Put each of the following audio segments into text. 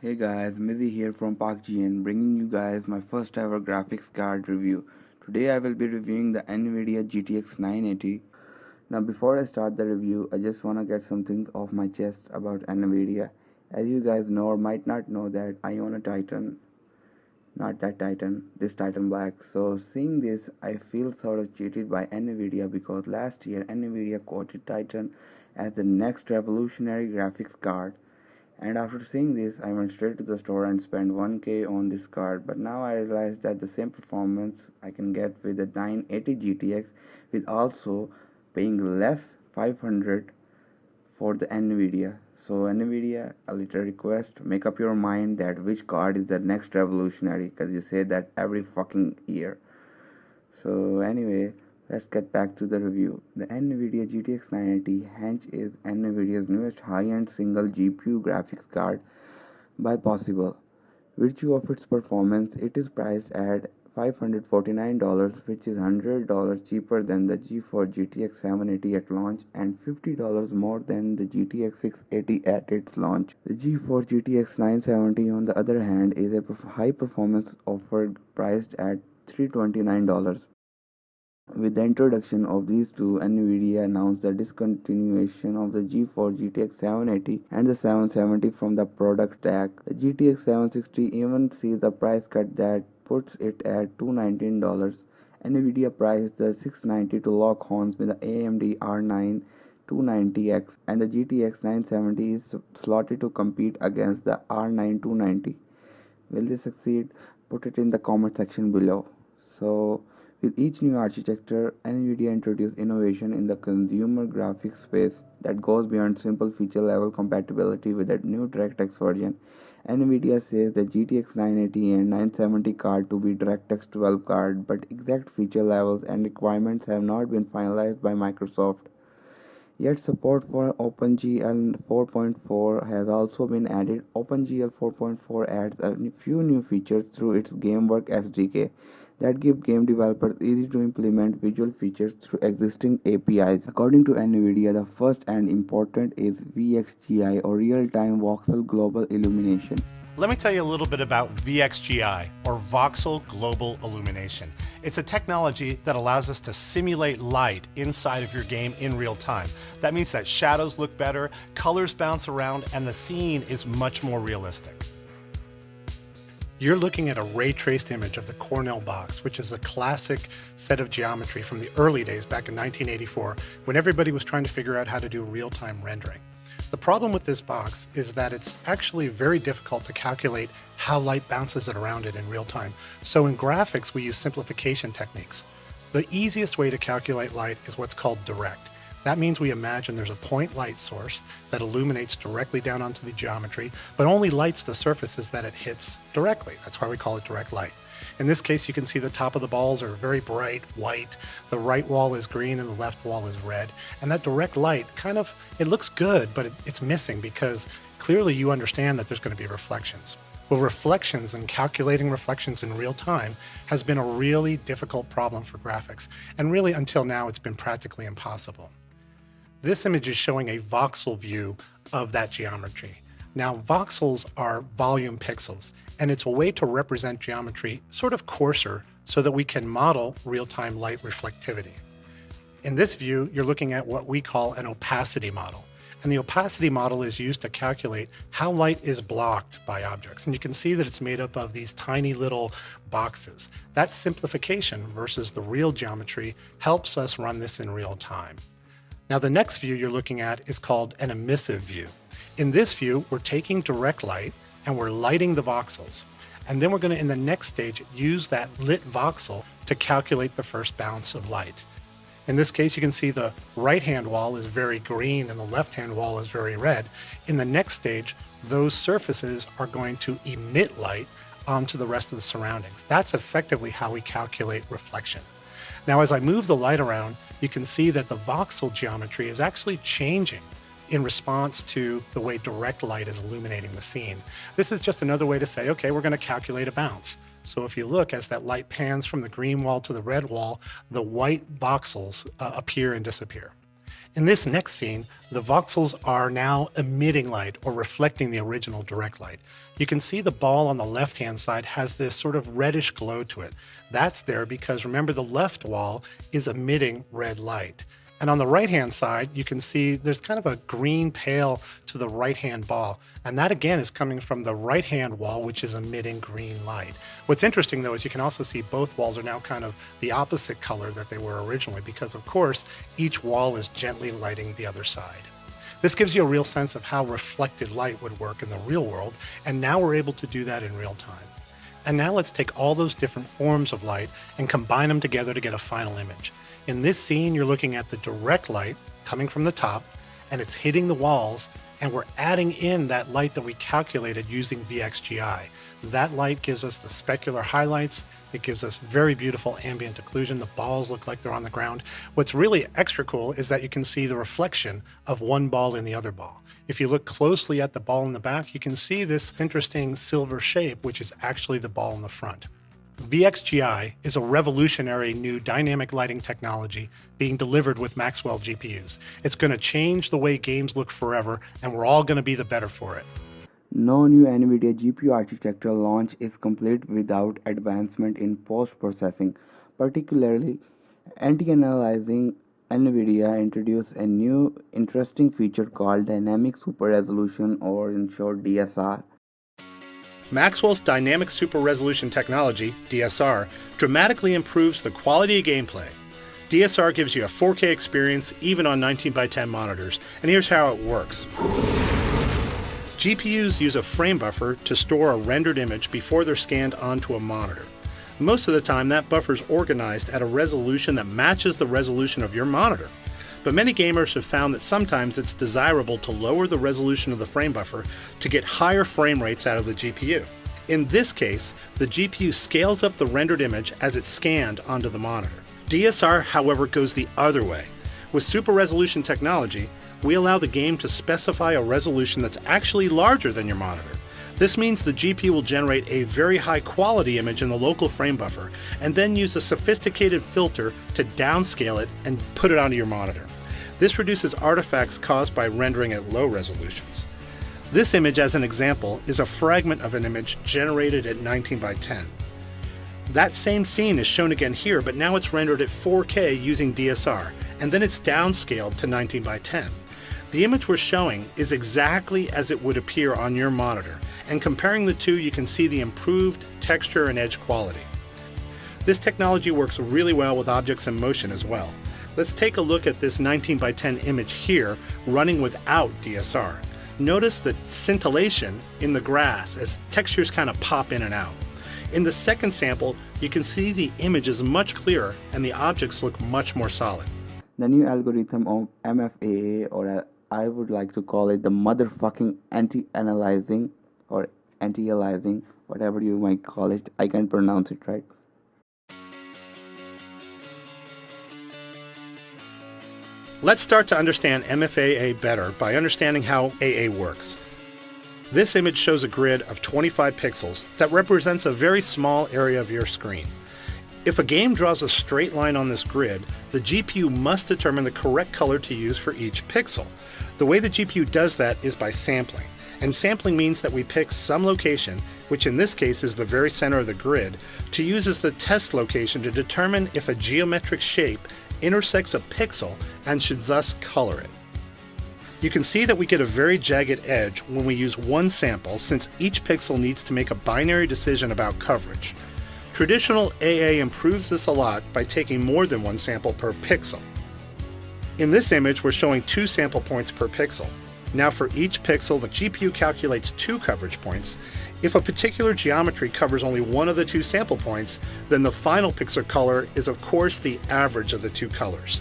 Hey guys, Mizzy here from PakGn, bringing you guys my first ever graphics card review. Today I will be reviewing the Nvidia GTX 980. Now before I start the review, I just wanna get some things off my chest about Nvidia. As you guys know or might not know that I own a Titan, not that Titan, this Titan Black. So seeing this, I feel sort of cheated by Nvidia because last year Nvidia quoted Titan as the next revolutionary graphics card. And after seeing this, I went straight to the store and spent 1k on this card. But now I realize that the same performance I can get with the 980 GTX with also paying less 500 for the Nvidia. So Nvidia, a little request, make up your mind that which card is the next revolutionary, because you say that every fucking year. So anyway, let's get back to the review. The Nvidia GTX 980 Hench is Nvidia's newest high-end single GPU graphics card by Possible. Virtue of its performance, it is priced at $549, which is $100 cheaper than the GeForce GTX 780 at launch and $50 more than the GTX 680 at its launch. The GeForce GTX 970 on the other hand is a high performance offer priced at $329. With the introduction of these two, Nvidia announced the discontinuation of the GeForce GTX 780 and the 770 from the product tag. The GTX 760 even sees a price cut that puts it at $219. Nvidia priced the 690 to lock horns with the AMD R9 290X, and the GTX 970 is slotted to compete against the R9 290. Will they succeed? Put it in the comment section below. So with each new architecture, Nvidia introduced innovation in the consumer graphics space that goes beyond simple feature level compatibility with the new DirectX version. Nvidia says the GTX 980 and 970 card to be DirectX 12 card, but exact feature levels and requirements have not been finalized by Microsoft. Yet support for OpenGL 4.4 has also been added. OpenGL 4.4 adds a few new features through its GameWorks SDK that give game developers easy to implement visual features through existing APIs. According to Nvidia, the first and important is VXGI or real-time voxel global illumination. Let me tell you a little bit about VXGI, or Voxel Global Illumination. It's a technology that allows us to simulate light inside of your game in real time. That means that shadows look better, colors bounce around, and the scene is much more realistic. You're looking at a ray-traced image of the Cornell box, which is a classic set of geometry from the early days back in 1984, when everybody was trying to figure out how to do real-time rendering. The problem with this box is that it's actually very difficult to calculate how light bounces it around it in real time. So in graphics, we use simplification techniques. The easiest way to calculate light is what's called direct. That means we imagine there's a point light source that illuminates directly down onto the geometry, but only lights the surfaces that it hits directly. That's why we call it direct light. In this case, you can see the top of the balls are very bright white, the right wall is green and the left wall is red. And that direct light it looks good, but it's missing because clearly you understand that there's going to be reflections. Well, reflections and calculating reflections in real time has been a really difficult problem for graphics. And really until now, it's been practically impossible. This image is showing a voxel view of that geometry. Now, voxels are volume pixels, and it's a way to represent geometry sort of coarser so that we can model real-time light reflectivity. In this view, you're looking at what we call an opacity model. And the opacity model is used to calculate how light is blocked by objects. And you can see that it's made up of these tiny little boxes. That simplification versus the real geometry helps us run this in real time. Now, the next view you're looking at is called an emissive view. In this view, we're taking direct light and we're lighting the voxels. And then we're going to, in the next stage, use that lit voxel to calculate the first bounce of light. In this case, you can see the right-hand wall is very green and the left-hand wall is very red. In the next stage, those surfaces are going to emit light onto the rest of the surroundings. That's effectively how we calculate reflection. Now, as I move the light around, you can see that the voxel geometry is actually changing in response to the way direct light is illuminating the scene. This is just another way to say, okay, we're going to calculate a bounce. So if you look, as that light pans from the green wall to the red wall, the white voxels appear and disappear. In this next scene, the voxels are now emitting light or reflecting the original direct light. You can see the ball on the left-hand side has this sort of reddish glow to it. That's there because remember the left wall is emitting red light. And on the right-hand side, you can see there's kind of a green tail to the right-hand ball. And that again is coming from the right-hand wall, which is emitting green light. What's interesting though is you can also see both walls are now kind of the opposite color that they were originally because of course, each wall is gently lighting the other side. This gives you a real sense of how reflected light would work in the real world, and now we're able to do that in real time. And now let's take all those different forms of light and combine them together to get a final image. In this scene, you're looking at the direct light coming from the top, and it's hitting the walls, and we're adding in that light that we calculated using VXGI. That light gives us the specular highlights. It gives us very beautiful ambient occlusion. The balls look like they're on the ground. What's really extra cool is that you can see the reflection of one ball in the other ball. If you look closely at the ball in the back, you can see this interesting silver shape, which is actually the ball in the front. VXGI is a revolutionary new dynamic lighting technology being delivered with Maxwell GPUs. It's going to change the way games look forever, and we're all going to be the better for it. No new Nvidia GPU architecture launch is complete without advancement in post-processing, particularly anti-aliasing. Nvidia introduced a new interesting feature called Dynamic Super Resolution, or in short DSR. Maxwell's Dynamic Super Resolution technology, DSR, dramatically improves the quality of gameplay. DSR gives you a 4K experience even on 19x10 monitors, and here's how it works. GPUs use a frame buffer to store a rendered image before they're scanned onto a monitor. Most of the time, that buffer is organized at a resolution that matches the resolution of your monitor. But many gamers have found that sometimes it's desirable to lower the resolution of the frame buffer to get higher frame rates out of the GPU. In this case, the GPU scales up the rendered image as it's scanned onto the monitor. DSR, however, goes the other way. With super resolution technology, we allow the game to specify a resolution that's actually larger than your monitor. This means the GPU will generate a very high quality image in the local frame buffer and then use a sophisticated filter to downscale it and put it onto your monitor. This reduces artifacts caused by rendering at low resolutions. This image, as an example, is a fragment of an image generated at 19x10. That same scene is shown again here, but now it's rendered at 4K using DSR, and then it's downscaled to 19x10. The image we're showing is exactly as it would appear on your monitor, and comparing the two, you can see the improved texture and edge quality. This technology works really well with objects in motion as well. Let's take a look at this 19x10 image here running without DSR. Notice the scintillation in the grass as textures kind of pop in and out. In the second sample, you can see the image is much clearer and the objects look much more solid. The new algorithm of MFAA, or I would like to call it the motherfucking anti-aliasing or anti-aliasing, whatever you might call it. I can't pronounce it right. Let's start to understand MFAA better by understanding how AA works. This image shows a grid of 25 pixels that represents a very small area of your screen. If a game draws a straight line on this grid, the GPU must determine the correct color to use for each pixel. The way the GPU does that is by sampling. And sampling means that we pick some location, which in this case is the very center of the grid, to use as the test location to determine if a geometric shape intersects a pixel and should thus color it. You can see that we get a very jagged edge when we use one sample, since each pixel needs to make a binary decision about coverage. Traditional AA improves this a lot by taking more than one sample per pixel. In this image, we're showing 2 sample points per pixel. Now for each pixel, the GPU calculates 2 coverage points. If a particular geometry covers only one of the 2 sample points, then the final pixel color is of course the average of the 2 colors.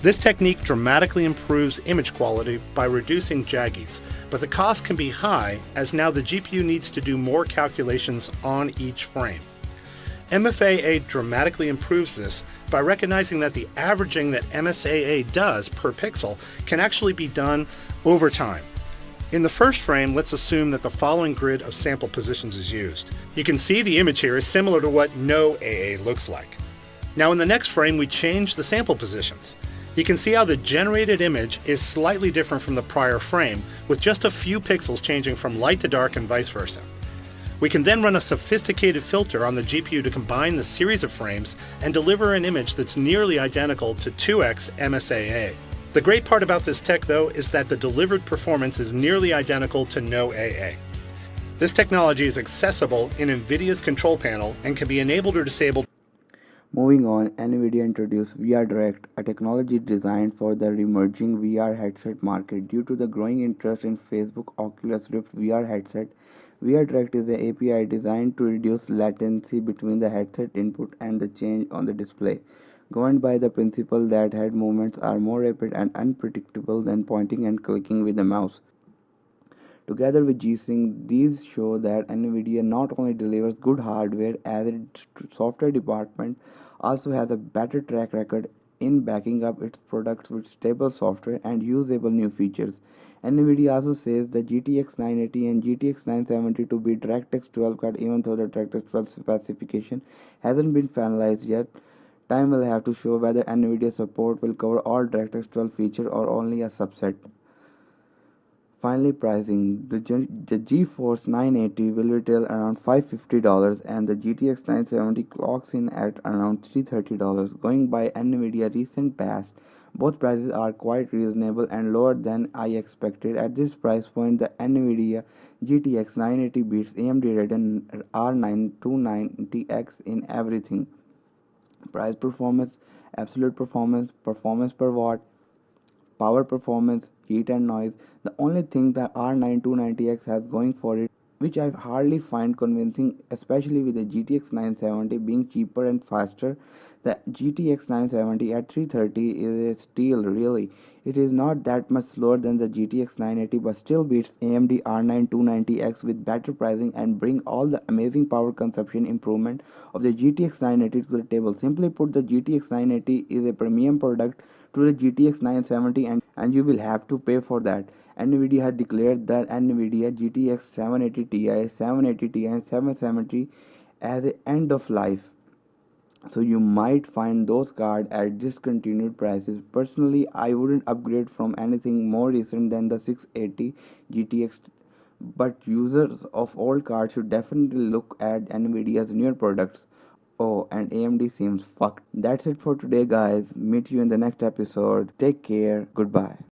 This technique dramatically improves image quality by reducing jaggies, but the cost can be high as now the GPU needs to do more calculations on each frame. MFAA dramatically improves this by recognizing that the averaging that MSAA does per pixel can actually be done over time. In the first frame, let's assume that the following grid of sample positions is used. You can see the image here is similar to what no AA looks like. Now in the next frame, we change the sample positions. You can see how the generated image is slightly different from the prior frame, with just a few pixels changing from light to dark and vice versa. We can then run a sophisticated filter on the GPU to combine the series of frames and deliver an image that's nearly identical to 2x MSAA. The great part about this tech, though, is that the delivered performance is nearly identical to no AA. This technology is accessible in Nvidia's control panel and can be enabled or disabled. Moving on, Nvidia introduced VR Direct, a technology designed for the emerging VR headset market. Due to the growing interest in Facebook Oculus Rift VR headset, VR Direct is an API designed to reduce latency between the headset input and the change on the display, governed by the principle that head movements are more rapid and unpredictable than pointing and clicking with the mouse. Together with G-Sync, these show that Nvidia not only delivers good hardware, as its software department also has a better track record in backing up its products with stable software and usable new features. Nvidia also says the GTX 980 and GTX 970 to be DirectX 12 card, even though the DirectX 12 specification hasn't been finalized yet. Time will have to show whether Nvidia support will cover all DirectX 12 features or only a subset. Finally, pricing. The GeForce 980 will retail around $550 and the GTX 970 clocks in at around $330. Going by Nvidia recent past, both prices are quite reasonable and lower than I expected. At this price point, the Nvidia GTX 980 beats AMD Radeon R9 290X in everything: price performance, absolute performance, performance per watt, power performance, heat and noise. The only thing the R9 290X has going for it, which I hardly find convincing, especially with the GTX 970 being cheaper and faster. The GTX 970 at 330 is a steal, really. It is not that much slower than the GTX 980 but still beats AMD R9 290X with better pricing and bring all the amazing power consumption improvement of the GTX 980 to the table. Simply put, the GTX 980 is a premium product to the GTX 970 and you will have to pay for that. Nvidia has declared that Nvidia GTX 780 Ti, 780 Ti and 770 as a end of life. So you might find those cards at discontinued prices. Personally, I wouldn't upgrade from anything more recent than the 680 GTX, but users of old cards should definitely look at Nvidia's newer products. Oh, and AMD seems fucked. That's it for today, guys. Meet you in the next episode. Take care. Goodbye.